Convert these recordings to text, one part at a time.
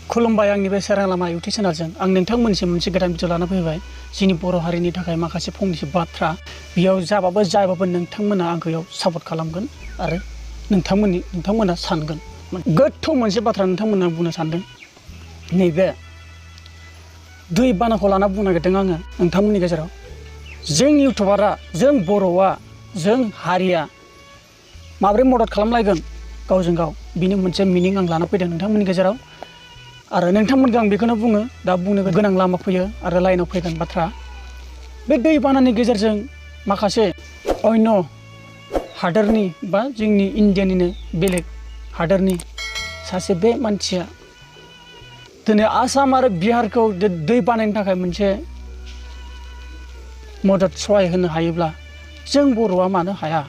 खुलुमबाय आंनि बे सोरां लामा इउटुब चेनेलजों आं नोंथांमोननिसिम मोनसे गोदान भिडिअ लाना फैबाय जोंनि बर' हारिनि थाखाय माखासे फंनैसो बाथ्रा बेयाव जाबाबो नोंथांमोना आंखौ सापर्ट खालामगोन आरो नोंथांमोना सानगोन गोथौ मोनसे बाथ्रा नोंथांमोना बुंनो सानदों नैबे दै बानाखौ लाना बुंनो नागिरदों आङो नोंथांमोननि गेजेराव जों इउटुबारआ जों बर'आ जों हारिया माबोरै मदद खालामलायगोन गावजों गाव बिनि मोनसे मिनिं आं लाना फैदों नोंथांमोननि गेजेराव आरो नोंथांमोनखौ आं बेखौनो बुङो दा बुंनो गोनां लामा फैयो आरो लाइनाव फैगोन बाथ्रा बे दै बानानि गेजेरजों माखासे अन्य हादोरनि बा जोंनि इन्डियानिनो बेलेग हादोरनि सासे बे मानसिया दिनै आसाम आरो बिहारखौ दै बानायनो थाखाय मोनसे मदद सहाय होनो हायोब्ला जों बर'आ मानो हाया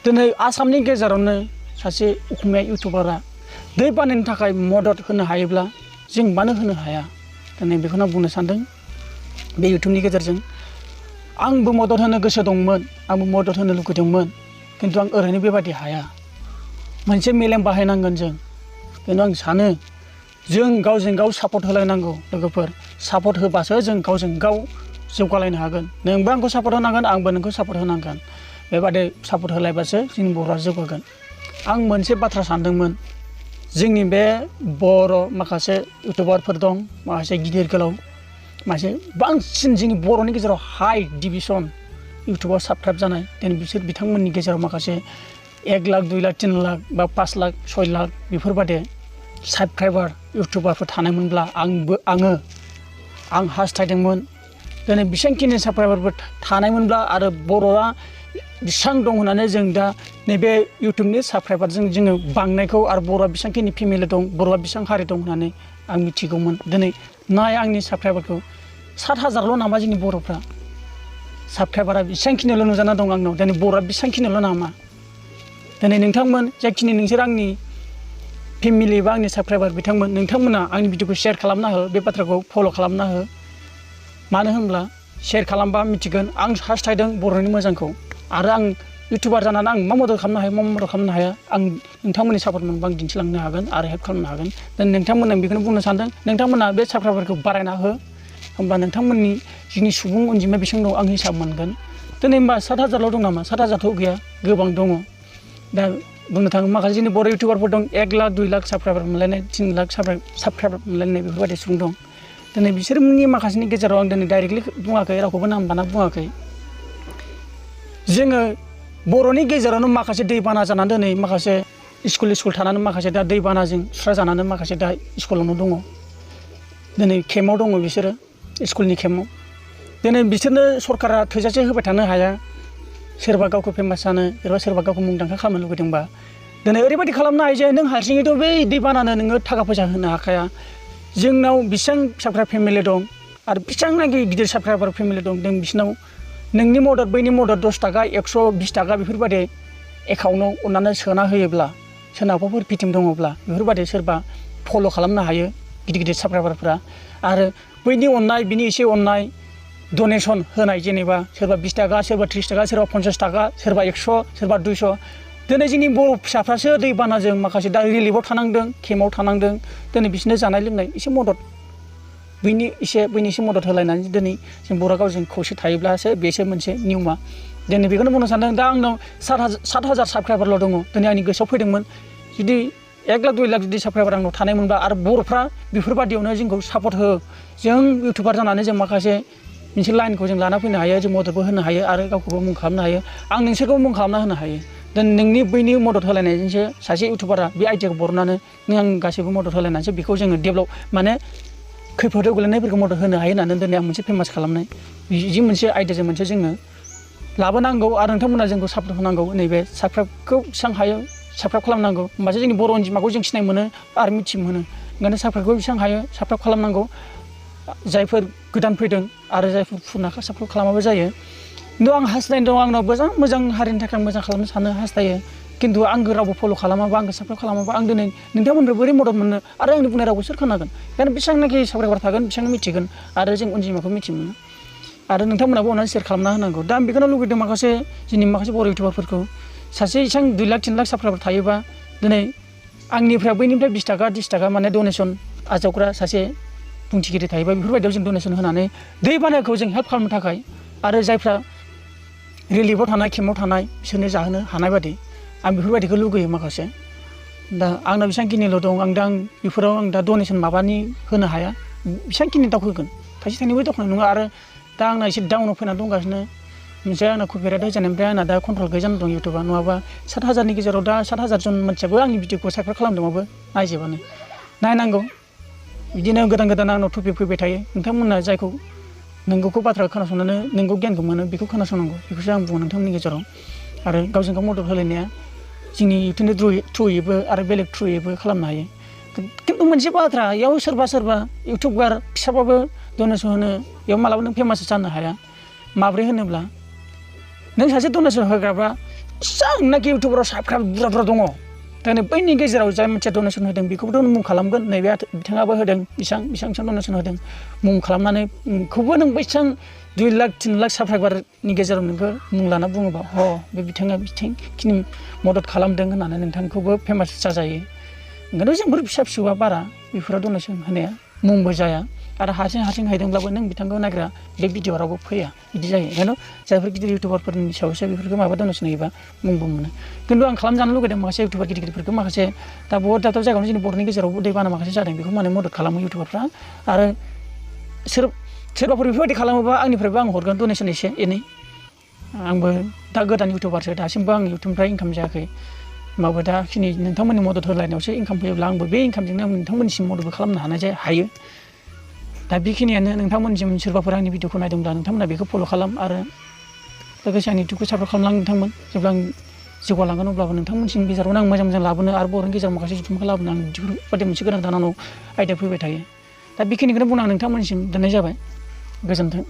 दिनै आसामनि गेजेरावनो सासे असमिया इउटुबारआ दै बानायनो थाखाय मदद होनो हायोब्ला जों मानो होनो हाया दिनै बेखौनो बुंनो सानदों बे इउटुबनि गेजेरजों आंबो मदद होनो गोसो दंमोन आंबो मदद होनो लुगैदोंमोन किन्तु आं ओरैनो बेबादि हाया मोनसे मेलेम बाहायनांगोन जों किन्तु आं सानो जों गावजों गाव सापर्ट होलायनांगौ लोगोफोर सापर्ट होबासो जों गावजों गाव जौगालायनो हागोन नोंबो आंखौ सापर्ट होनांगोन आंबो नोंखौ सापर्ट होनांगोन बेबादि सापर्ट होलायबासो जोंनि बर'आ जौगागोन आं मोनसे बाथ्रा सानदोंमोन जोंनि बे बर' माखासे इउटुबारफोर दं माखासे गिदिर गोलाव माखासे बांसिन जोंनि बर'नि गेजेराव हाई डिभिजन इउटुबाव साबस्क्राइब जानाय दिनै बिथांमोननि गेजेराव माखासे 1 लाख 2 लाख 3 लाख बा 5 लाख 6 लाख बेफोरबादि साबस्क्राइबार इउटुबारफोर थानायमोनब्ला आं हास्थायदोंमोन दिनै बेसेबांखिनि साबस्क्राइबारफोर थानायमोनब्ला आरो बर'आ बेसेबां दं होननानै जों दा नैबे इउटुबनि साबस्क्राइबारजों जोङो बांनायखौ आरो बर'आ बेसेबांखिनि फेमिलि दं बर'आ बेसेबां हारि दं होननानै आं मिथिगौमोन दिनै नाय आंनि साबस्क्राइबारखौ 7,000ल' नामा जोंनि बर'फ्रा साबस्क्राइबारा बेसेबांखिनिल' नुजाना दं आंनाव दिनै बर'आ बेसेबांखिनिल' नामा दिनै नोंथांमोन जायखिनि नोंसोर आंनि फेमिलि बा आंनि साबस्क्राइबार बिथांमोन नोंथांमोना आंनि भिडिअखौ शेयार खालामना हो बे बाथ्राखौ फल' खालामना हो मानो होनब्ला शेयार खालामबा मिथिगोन आं हास्थायदों बर'नि मोजांखौ आरो आं इउटुबार जानानै आं मा मदद खालामनो हायो मा मदद खालामनो हाया आं नोंथांमोननि सापर्ट मोनबा आं दिन्थिलांनो हागोन आरो हेल्प खालामनो हागोन दा नोंथांमोना बेखौनो बुंनो सानदों नोंथांमोना बे साबस्क्राइबारखौ बारायना हो होमबा नोंथांमोननि जोंनि सुबुं अनजिमाया बेसेबां दं आं हिसाब मोनगोन दिनै होमबा 7,000ल' दं नामा 7,000थ' गैया गोबां दङ दा बुंनो थाङो माखासे जोंनि बर' इउटुबारफोर दं 1 लाख 2 लाख साबस्क्राइबार मोनलायनाय 3 लाख साबस्क्राइबार मोनलायनाय बेफोरबायदि सुबुं दं दिनै बिसोरनि माखासेनि गेजेराव आं दिनै डाइरेक्टलि बुङाखै रावखौबो नाम बाना बुङाखै जोङो बर'नि गेजेरावनो माखासे दैबाना जानानै दिनै माखासे स्कुल थानानै माखासे दा दैबानाजों सुस्रा जानानै माखासे दा स्कुलावनो दङ दिनै केम्पआव दङ बिसोरो स्कुलनि केम्पआव दिनै बिसोरनो सरकारा थोजासे होबाय थानो हाया सोरबा गावखौ फेमास जानो सोरबा गावखौ मुंदांखा खालामनो लुबैदोंबा दिनै ओरैबायदि खालामनो हायो जे नों हारसिङैथ' बै दैबानानो नोङो थाखा फैसा होनो हाखाया जोंनाव बेसेबां साबस्क्राइब फेमिलि दं आरो बेसेबांनाखि गिदिर साबस्क्राइबार फेमिलि दं जों बिसोरनाव नोंनि मदद बैनि मदद 10 थाखा 120 थाखा बेफोरबायदि एकाउन्टआव अननानै सोना होयोब्ला सोरनावबाफोर भिटिम दङब्ला बेफोरबायदि सोरबा फल' खालामनो हायो गिदिर साबस्क्राइबारफ्रा आरो बैनि अननाय बिनि एसे अननाय डनेसन होनाय जेनेबा सोरबा 20 थाखा सोरबा 30 थाखा सोरबा 50 थाखा सोरबा 100 सोरबा 200 दिनै जोंनि बर' फिसाफ्रासो दैबानाजों माखासे दा रिलिफआव थानांदों केम्पआव थानांदों दिनै बिसोरनो जानाय लोंनाय एसे मदद बैनि एसे मदद होलायनानै दिनै जों बर' गावजों खौसे थायोब्लासो बेसो मोनसे नियमा दिनै बेखौनो बुंनो सानदों दा आंनाव 7,000 साबस्क्राइबारल' दङ दिनै आंनि गोसोआव फैदोंमोन जुदि 1 लाख 2 लाख जुदि साबस्क्राइबार आंनाव थानायमोनब्ला आरो बर'फ्रा बेफोरबादियावनो जोंखौ सापर्ट हो जों इउटुबार जानानै जों माखासे मोनसे लाइनखौ जों लाना फैनो हायो जों मददबो होनो हायो आरो गावखौबो मुं खालामनो हायो आं नोंसोरखौ मुं खालामना होनो हायो दा नोंनि बैनि मदद होलायनायजोंसो सासे इउटुबारा बे आइडियाखौ बरनानै नों आं गासैबो मदद होलायनानैसो बेखौ जोङो डेभेलप माने खैफोदाव गोलैनायफोरखौ मदद होनो हायो होननानै दिनै आं मोनसे फेमास खालामनाय बिदि मोनसे आइडियाजों मोनसे जोङो लाबोनांगौ आरो नोंथांमोना जोंखौ सापर्ट होनांगौ नैबे साबस्क्राइबखौ बेसेबां हायो साबस्क्राइब खालामनांगौ होमबासो जोंनि बर' अनजिमाखौ जों सिनाय मोनो आरो मिथि मोनो ओंखायनो साबस्क्राइबखौ बेसेबां हायो साबस्क्राइब खालामनांगौ जायफोर गोदान फैदों आरो जायफोर फुरानाखौ साबस्क्राइब खालामाबो जायो खिन्थु आं हास्थायनाय दं आंनाव मोजां हारिनि थाखाय मोजां खालामनो सानो हास्थायो खिन्थु आंखौ रावबो फल' खालामाबा आंखौ साबस्क्राइब खालामाबा आं दिनै नोंथांमोननिफ्राय बोरै मदद मोननो आरो आंनि बुंनाय रावखौ सोर खोनागोन बेखायनो बेसेबांनाखि साबस्क्राइबार थागोन बेसेबां मिथिगोन आरो जों अनजिमाखौ मिथि मोनो आरो नोंथांमोनाबो अननानै शेयार खालामना होनांगौ दा आं बेखौनो लुगैदों माखासे जोंनि माखासे बर' इउटुबारफोरखौ सासे एसेबां 2 लाख 3 लाख साबस्क्राइबार थायोबा दिनै आंनिफ्राय बैनिफ्राय 20 थाखा 30 थाखा माने डनेसन आजावग्रा सासे बुंथिगिरि थायोबा बेफोरबायदियाव जों डनेसन होनानै दैबानाखौ जों हेल्प खालामनो थाखाय आरो जायफ्रा रिलिफआव थानाय केम्पआव थानाय बिसोरनो जाहोनो हानाय बादि आं बेफोरबायदिखौ लुगैयो माखासे दा आंना बेसेबांखिनिल' दं आं बेफोराव दा डनेसन माबानि होनो हाया बेसेबांखिनि दाउ होगोन थाइसे थाइनैबो दखान नङा आरो दा आंना एसे डाउनाव फैना दंगासिनो मोनसे आंना कपिराइट होजानायनिफ्राय आंना दा कन्ट्रल गैजाना दं इउटुबा नङाबा 7,000नि गेजेराव दा 7,000 जन मानसियाबो आंनि भिडिअखौ साबस्क्राइब खालामदोंबाबो नायजोबानो नायनांगौ बिदिनो गोदान गोदान आंनाव टपिक फैबाय थायो नोंथांमोना जायखौ नोंगौखौ बाथ्रा खोनासंनानै नोंगौ गियानखौ मोनो बेखौ खोनासंनांगौ बेखौसो आं बुङो नोंथांमोननि गेजेराव आरो गावजों गाव मदद होलायनाया जोंनि इउटुबनि थ्रुयैबो आरो बेलेग थ्रुयैबो खालामनो हायो खिन्थु मोनसे बाथ्रा इयाव सोरबा इउटुबार फिसाबाबो डनेसन होनो इयाव मालाबा नों फेमास जानो हाया माब्रै होनोब्ला नों सासे डनेसन होग्राब्ला जेसेबांनाखि इउटुबाराव साबस्क्राइब बुरजा दङ दा बैनि गेजेराव जाय मानसिया डनेसन होदों बेखौबोथ' मुं खालामगोन नैबे बिथाङाबो होदों बेसेबां डनेसन होदों मुं खालामनानै खौबो नों बेसेबां 2 लाख 3 लाख साबस्क्राइबारनि गेजेराव नोंखौ मुं लाना बुङोबा बे बिथाङा बिथिंखिनि मदद खालामदों होननानै नोंथांखौबो फेमास जाजायो ओंखायनो जोंफोर फिसा फिसौआ बारा बेफोराव डनेसन होनाया मुंबो जाया आरो हारसिं हैदोंब्लाबो नों बिथांखौ नायग्रा बे भिडिअ रावबो फैया बिदि जायो ओंखायनो जायफोर गिदिर इउटुबारफोरनि सायावसो बेफोरखौ माबा डनेसन होयोबा मुंबो मोनो खिन्थु आं खालामजानो लुगैदों माखासे इउटुबार गिदिरफोरखौ माखासे दा बहुत दाथ' जायगायावनो जोंनि बर'नि गेजेरावबो दैबाना माखासे जादों बेखौ माने मदद खालामो इउटुबारफ्रा आरो सोरबाफोर बेफोरबायदि खालामोबा आंनिफ्रायबो आं हरगोन डनेसन एसे एनै आंबो दा गोदान इउटुबारसो दासिमबो आं इउटुबनिफ्राय इनकाम जायाखै होमबाबो दाखिनि नोंथांमोननि मदद होलायनायावसो इनकाम फैयोब्ला आंबो बे इनकामजोंनो नोंथांमोननिसिम मददबो खालामनो हायो दा बेखिनियानो नोंथांमोननिसिम सोरबाफोर आंनि भिडिअखौ नायदोंब्ला नोंथांमोना बेखौ फल' खालाम आरो लोगोसे आंनि इउटुबखौ सापर्ट खालामलां नोंथांमोन जेब्ला आं जौगालांगोन अब्लाबो नोंथांमोनसिम गेजेरावनो आं मोजां लाबोनो आरो बर'नि गेजेराव माखासे जुथुमखौ लाबोनो आं बेफोरबायदि मोनसे गोनांथार आंनाव आयदा फैबाय थायो दा बेखिनिखौनो बुंनो आं नोंथांमोननिसिम दोननाय जाबाय गोजोन्थों